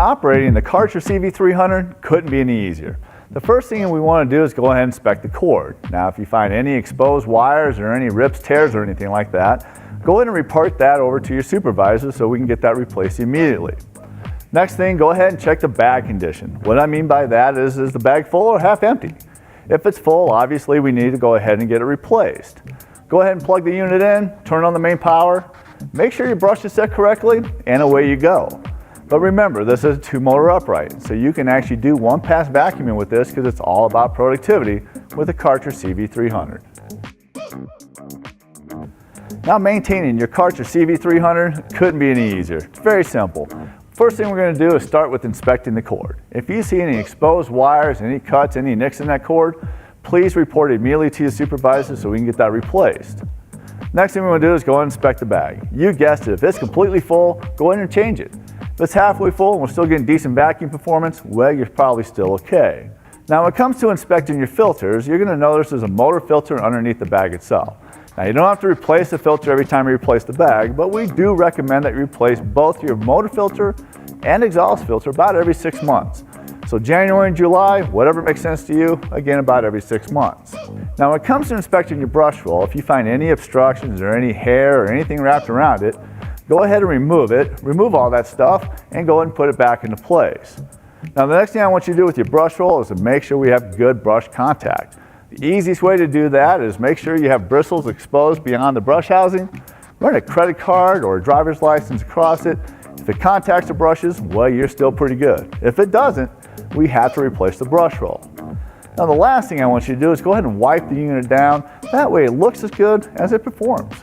Operating the Kärcher CV couldn't be any easier. The first thing we want to do is go ahead and inspect the cord. Now if you find any exposed wires or any rips, tears or anything like that, go ahead and report that over to your supervisor so we can get that replaced immediately. Next thing, go ahead and check the bag condition. What I mean by that is the bag full or half empty? If it's full, obviously we need to go ahead and get it replaced. Go ahead and plug the unit in, turn on the main power, make sure your brush is set correctly, and away you go. But remember, this is a 2-motor upright, so you can actually do one-pass vacuuming with this because it's all about productivity with the Kärcher CV. Now maintaining your Kärcher CV couldn't be any easier. It's very simple. First thing we're going to do is start with inspecting the cord. If you see any exposed wires, any cuts, any nicks in that cord, please report it immediately to your supervisor so we can get that replaced. Next thing we want to do is go and inspect the bag. You guessed it, if it's completely full, go ahead and change it. If it's halfway full and we're still getting decent vacuum performance, well, you're probably still okay. Now when it comes to inspecting your filters, you're going to notice there's a motor filter underneath the bag itself. Now you don't have to replace the filter every time you replace the bag, but we do recommend that you replace both your motor filter and exhaust filter about every 6 months. So January and July, whatever makes sense to you, again about every 6 months. Now when it comes to inspecting your brush roll, if you find any obstructions or any hair or anything wrapped around it, go ahead and remove it, remove all that stuff, and go ahead and put it back into place. Now the next thing I want you to do with your brush roll is to make sure we have good brush contact. The easiest way to do that is make sure you have bristles exposed beyond the brush housing, run a credit card or a driver's license across it. If it contacts the brushes, well, you're still pretty good. If it doesn't, we have to replace the brush roll. Now the last thing I want you to do is go ahead and wipe the unit down. That way it looks as good as it performs.